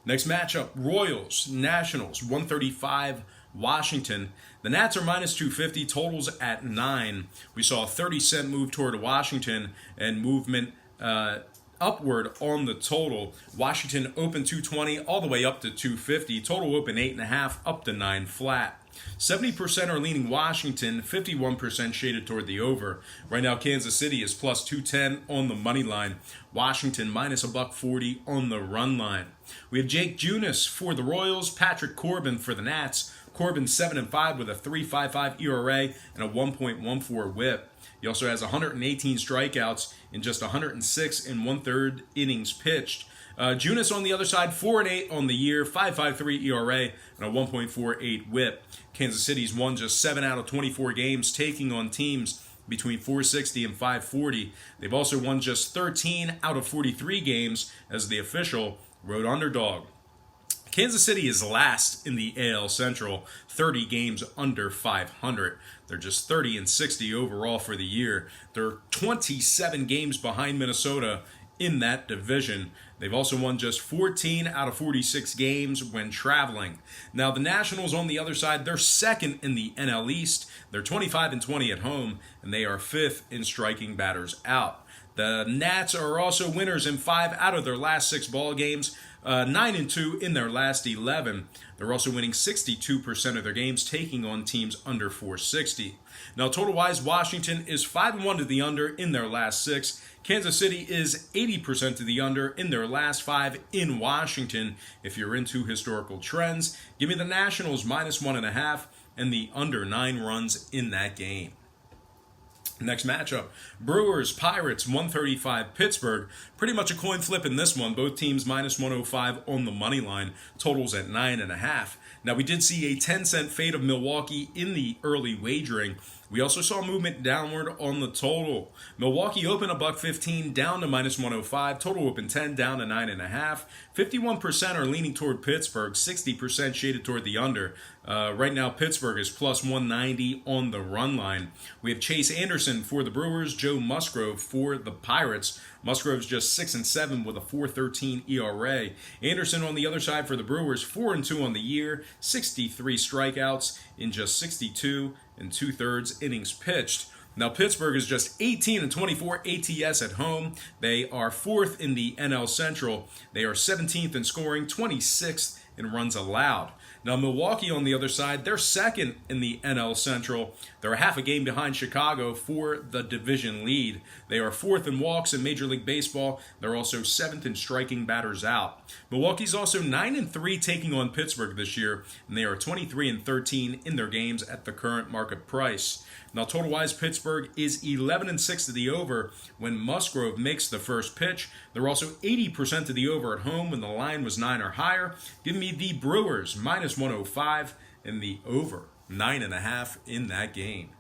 Next matchup, Royals, Nationals, 135, Washington. The Nats are minus 250, totals at 9. We saw a 30-cent move toward Washington and movement upward on the total. Washington opened 220 all the way up to 250. Total open 8.5 up to 9 flat. 70% are leaning Washington, 51% shaded toward the over. Right now, Kansas City is plus 210 on the money line. Washington minus $1.40 on the run line. We have Jake Junis for the Royals, Patrick Corbin for the Nats. Corbin 7-5 with a 3.55 ERA and a 1.14 WHIP. He also has 118 strikeouts in just 106 and 1/3 innings pitched. Junis on the other side, 4-8 on the year, 5.53 ERA, and a 1.48 WHIP. Kansas City's won just 7 out of 24 games, taking on teams between 460 and 540. They've also won just 13 out of 43 games as the official road underdog. Kansas City is last in the AL Central, 30 games under 500. They're just 30-60 overall for the year. They're 27 games behind Minnesota in that division. They've also won just 14 out of 46 games when traveling. Now, the Nationals on the other side, they're second in the NL East. They're 25-20 at home, and they are fifth in striking batters out. The Nats are also winners in 5 out of their last 6 ball games, 9-2 in their last 11. They're also winning 62% of their games, taking on teams under 460. Now, total-wise, Washington is 5-1 to the under in their last 6. Kansas City is 80% to the under in their last 5 in Washington. If you're into historical trends, give me the Nationals minus 1.5 and the under 9 runs in that game. Next matchup, Brewers, Pirates, 135, Pittsburgh. Pretty much a coin flip in this one. Both teams minus 105 on the money line. Totals at 9.5. Now, we did see a 10-cent fade of Milwaukee in the early wagering. We also saw movement downward on the total. Milwaukee opened $1.15 down to minus 105. Total open 10 down to 9.5. 51% are leaning toward Pittsburgh. 60% shaded toward the under. Right now, Pittsburgh is plus 190 on the run line. We have Chase Anderson for the Brewers, Joe Musgrove for the Pirates. Musgrove's just 6-7 with a 4.13 ERA. Anderson on the other side for the Brewers, 4-2 on the year, 63 strikeouts in just 62 and 2/3 innings pitched. Now, Pittsburgh is just 18-24 ATS at home. They are 4th in the NL Central. They are 17th in scoring, 26th in runs allowed. Now, Milwaukee on the other side, they're 2nd in the NL Central. They're a half a game behind Chicago for the division lead. They are 4th in walks in Major League Baseball. They're also 7th in striking batters out. Milwaukee's also 9-3 taking on Pittsburgh this year, and they are 23-13 in their games at the current market price. Now, total-wise, Pittsburgh is 11-6 to the over when Musgrove makes the first pitch. They're also 80% to the over at home when the line was 9 or higher. Give me the Brewers minus 105 and the over 9.5 in that game.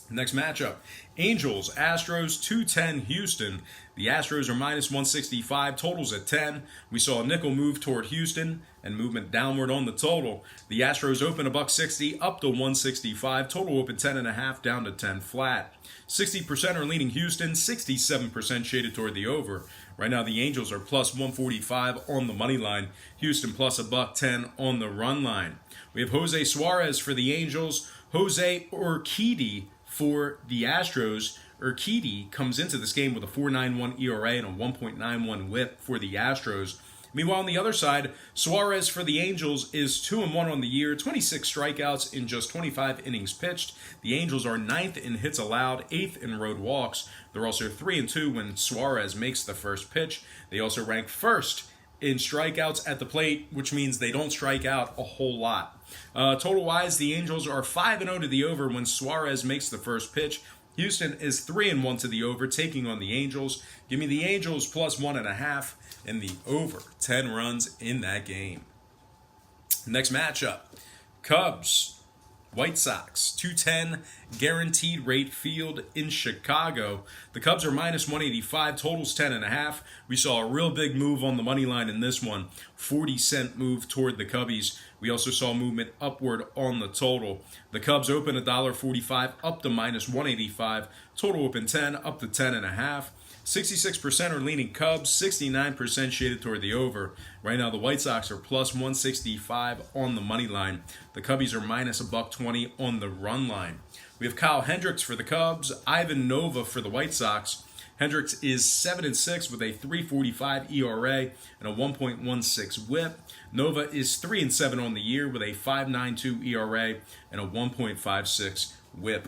Next matchup, Angels, Astros, 210 Houston. The Astros are minus 165, totals at 10. We saw a nickel move toward Houston and movement downward on the total. The Astros open $1.60 up to 165, total open 10.5 down to 10 flat. 60% are leaning Houston, 67% shaded toward the over. Right now, the Angels are plus 145 on the money line. Houston plus $1.10 on the run line. We have Jose Suarez for the Angels, Jose Urquidy for the Astros. Urquidy comes into this game with a 4.91 ERA and a 1.91 WHIP for the Astros. Meanwhile, on the other side, Suarez for the Angels is 2-1 on the year, 26 strikeouts in just 25 innings pitched. The Angels are 9th in hits allowed, 8th in road walks. They're also 3-2 when Suarez makes the first pitch. They also rank 1st in strikeouts at the plate, which means they don't strike out a whole lot. Total-wise, the Angels are 5-0 to the over when Suarez makes the first pitch. Houston is 3-1 to the over, taking on the Angels. Give me the Angels plus 1.5 and the over 10 runs in that game. Next matchup, Cubs, White Sox, 210 guaranteed rate field in Chicago. The Cubs are minus 185, totals 10.5. We saw a real big move on the money line in this one, 40-cent move toward the Cubbies. We also saw movement upward on the total. The Cubs open $1.45 up to minus 185, total open 10 up to 10.5. 66% are leaning Cubs, 69% shaded toward the over. Right now, the White Sox are plus 165 on the money line. The Cubbies are minus a $1.20 on the run line. We have Kyle Hendricks for the Cubs, Ivan Nova for the White Sox. Hendricks is 7-6 with a 3.45 ERA and a 1.16 WHIP. Nova is 3-7 on the year with a 5.92 ERA and a 1.56 WHIP.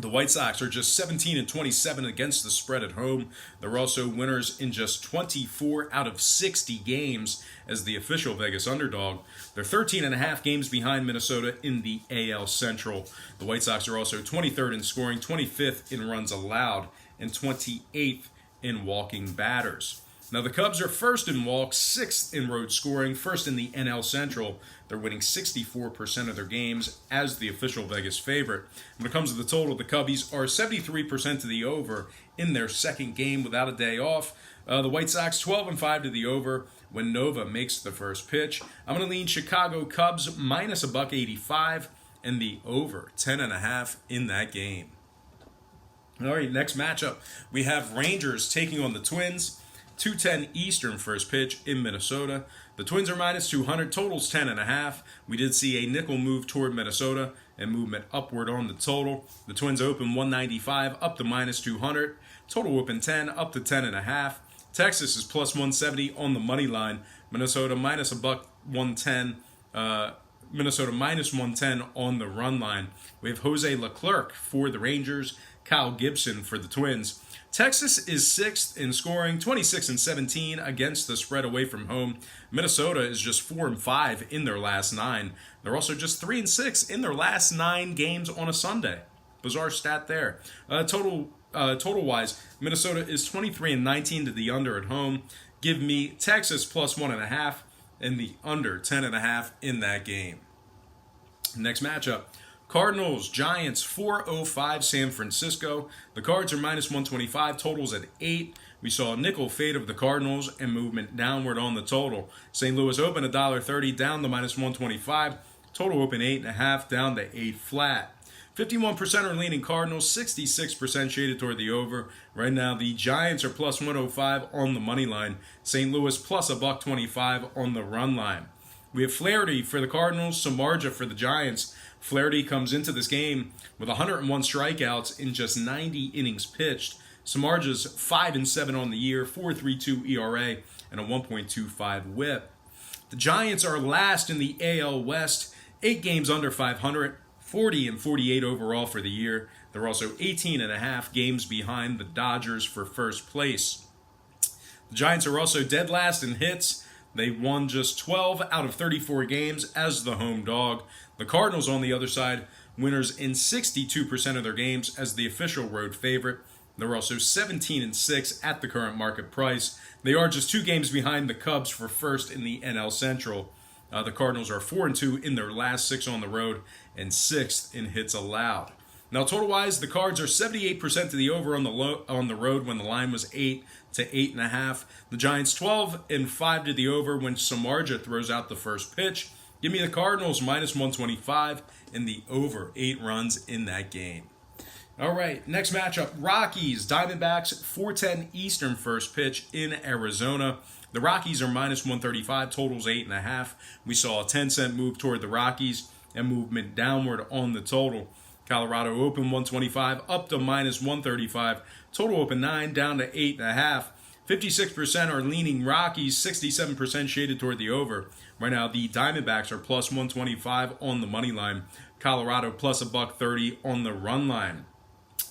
The White Sox are just 17-27 against the spread at home. They're also winners in just 24 out of 60 games as the official Vegas underdog. They're 13.5 games behind Minnesota in the AL Central. The White Sox are also 23rd in scoring, 25th in runs allowed, and 28th in walking batters. Now the Cubs are first in walks, 6th in road scoring, first in the NL Central. They're winning 64% of their games as the official Vegas favorite. When it comes to the total, the Cubbies are 73% to the over in their second game without a day off. The White Sox 12-5 to the over when Nova makes the first pitch. I'm going to lean Chicago Cubs minus a $1.85 and the over 10.5 in that game. All right, next matchup, we have Rangers taking on the Twins. 2:10 Eastern first pitch in Minnesota. The Twins are minus 200, totals 10.5. We did see a nickel move toward Minnesota and movement upward on the total. The Twins open 195 up to minus 200. Total open 10 up to 10.5. Texas is plus 170 on the money line. Minnesota minus a $1.10. Minnesota minus 110 on the run line. We have Jose Leclerc for the Rangers, Kyle Gibson for the Twins. Texas is 6th in scoring, 26-17 against the spread away from home. Minnesota is just 4-5 in their last 9. They're also just 3-6 in their last 9 games on a Sunday. Bizarre stat there. Total wise, Minnesota is 23-19 to the under at home. Give me Texas plus 1.5 and the under 10.5 in that game. Next matchup. Cardinals, Giants, 4:05 San Francisco. The Cards are minus 125, totals at 8. We saw a nickel fade of the Cardinals and movement downward on the total. St. Louis open $1.30 down to minus 125. Total open 8.5 down to 8 flat. 51% are leaning Cardinals, 66% shaded toward the over. Right now, the Giants are plus 105 on the money line. St. Louis plus a $1.25 on the run line. We have Flaherty for the Cardinals, Samardzija for the Giants. Flaherty comes into this game with 101 strikeouts in just 90 innings pitched. Samardzija's 5-7 on the year, 4.32 ERA, and a 1.25 WHIP. The Giants are last in the AL West, 8 games under 500, 40-48 overall for the year. They're also 18.5 games behind the Dodgers for first place. The Giants are also dead last in hits. They won just 12 out of 34 games as the home dog. The Cardinals, on the other side, winners in 62% of their games as the official road favorite. They're also 17-6 at the current market price. They are just 2 games behind the Cubs for first in the NL Central. The Cardinals are 4-2 in their last 6 on the road and 6th in hits allowed. Now, total-wise, the Cards are 78% to the over on the road when the line was 8 to 8.5. The Giants 12-5 to the over when Samardzija throws out the first pitch. Give me the Cardinals minus 125 and the over 8 runs in that game. All right, next matchup, Rockies, Diamondbacks, 4:10 Eastern first pitch in Arizona. The Rockies are minus 135, totals 8.5. We saw a 10-cent move toward the Rockies and movement downward on the total. Colorado open 125 up to minus 135. Total open 9 down to 8.5. 56% are leaning Rockies, 67% shaded toward the over. Right now, the Diamondbacks are plus 125 on the money line. Colorado plus a $1.30 on the run line.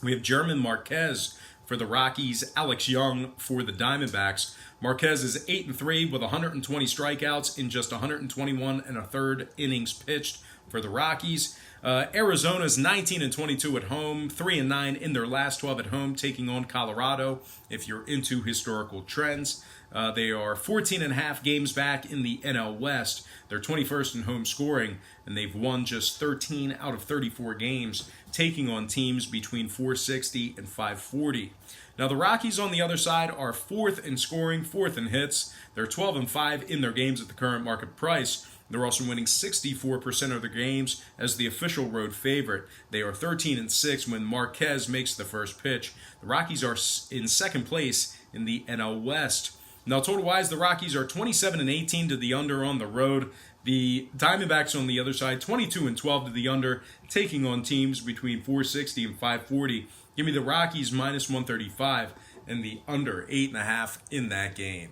We have German Marquez for the Rockies, Alex Young for the Diamondbacks. Marquez is 8-3 with 120 strikeouts in just 121 1/3 innings pitched for the Rockies. Arizona's 19-22 at home, 3-9 in their last 12 at home, taking on Colorado. If you're into historical trends, they are 14.5 games back in the NL West. They're 21st in home scoring, and they've won just 13 out of 34 games, taking on teams between 460 and 540. Now, the Rockies on the other side are 4th in scoring, 4th in hits. They're 12-5 in their games at the current market price. They're also winning 64% of their games as the official road favorite. They are 13-6 when Marquez makes the first pitch. The Rockies are in second place in the NL West. Now, total-wise, the Rockies are 27-18 to the under on the road. The Diamondbacks on the other side, 22-12 to the under, taking on teams between 460 and 540. Give me the Rockies minus 135 and the under 8.5 in that game.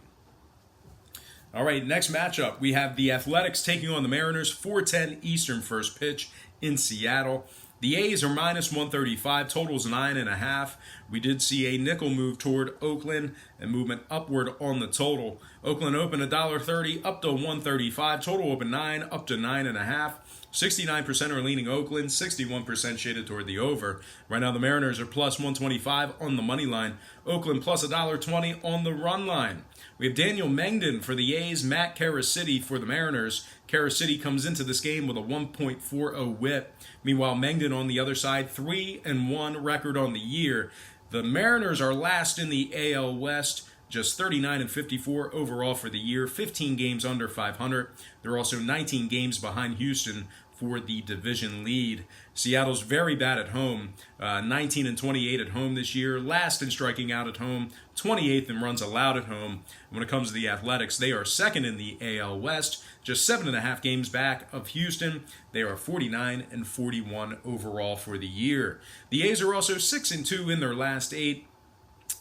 All right, next matchup, we have the Athletics taking on the Mariners, 4:10 Eastern first pitch in Seattle. The A's are minus 135, totals 9.5. We did see a nickel move toward Oakland and movement upward on the total. Oakland opened $1.30 up to 135, total open 9 up to 9.5. 69% are leaning Oakland, 61% shaded toward the over. Right now the Mariners are plus 125 on the money line. Oakland plus $1.20 on the run line. We have Daniel Mengden for the A's, Matt Caracity for the Mariners. Caracity comes into this game with a 1.40 whip. Meanwhile, Mengden on the other side, 3-1 record on the year. The Mariners are last in the AL West, just 39-54 overall for the year, 15 games under 500. They're also 19 games behind Houston for the division lead. Seattle's very bad at home, 19-28 at home this year, last in striking out at home, 28th in runs allowed at home. When it comes to the Athletics, they are second in the AL West, just 7.5 games back of Houston. They are 49-41 overall for the year. The A's are also 6-2 in their last 8.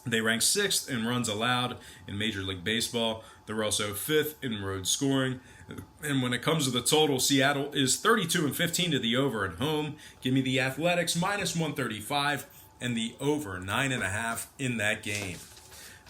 They rank 6th in runs allowed in Major League Baseball. They're also 5th in road scoring. And when it comes to the total, Seattle is 32-15 to the over at home. Give me the Athletics minus 135 and the over 9.5 in that game.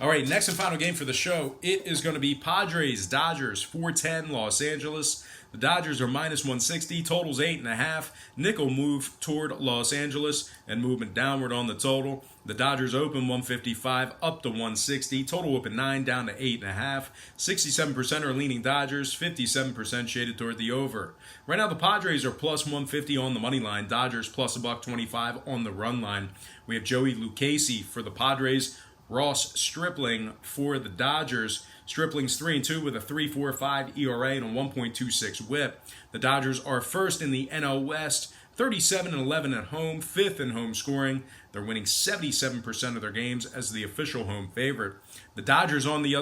All right, next and final game for the show. It is going to be Padres-Dodgers, 4:10 Los Angeles. The Dodgers are minus 160, totals 8.5. Nickel move toward Los Angeles and movement downward on the total. The Dodgers open 155 up to 160, total open 9 down to 8.5. 67% are leaning Dodgers, 57% shaded toward the over. Right now the Padres are plus 150 on the money line, Dodgers plus $1.25 on the run line. We have Joey Lucchesi for the Padres, Ross Stripling for the Dodgers. Stripling's 3-2 with a 3.45 ERA and a 1.26 whip. The Dodgers are first in the NL West, 37-11 at home, 5th in home scoring. They're winning 77% of their games as the official home favorite. The Padres on the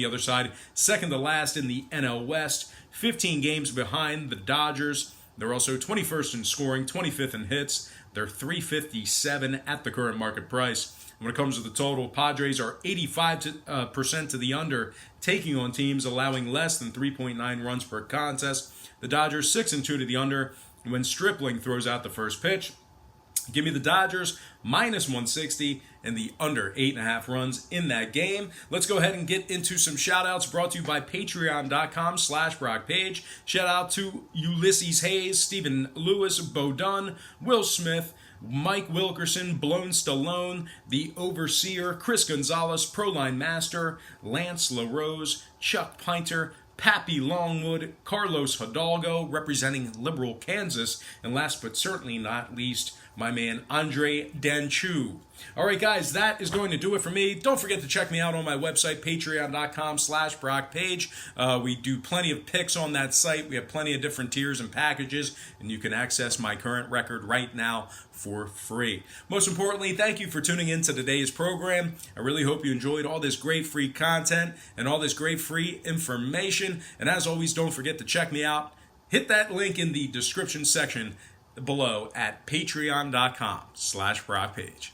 other side, second to last in the NL West, 15 games behind the Dodgers. They're also 21st in scoring, 25th in hits. They're 357 at the current market price. When it comes to the total, Padres are 85% to the under, taking on teams allowing less than 3.9 runs per contest. The Dodgers 6-2 to the under when Stripling throws out the first pitch. Give me the Dodgers minus 160 and the under 8.5 runs in that game. Let's go ahead and get into some shout-outs brought to you by patreon.com/BrockPage. Shout out to Ulysses Hayes, Stephen Lewis, Bo Dunn, Will Smith, Mike Wilkerson, Blown Stallone, The Overseer, Chris Gonzalez, Proline Master, Lance LaRose, Chuck Pinter, Pappy Longwood, Carlos Hidalgo, representing Liberal Kansas, and last but certainly not least, my man Andre Danchu. All right, guys, that is going to do it for me. Don't forget to check me out on my website, patreon.com/BrockPage. We do plenty of picks on that site. We have plenty of different tiers and packages, and you can access my current record right now for free. Most importantly, thank you for tuning in to today's program. I really hope you enjoyed all this great free content and all this great free information. And as always, don't forget to check me out. Hit that link in the description section below at patreon.com/BrockPage.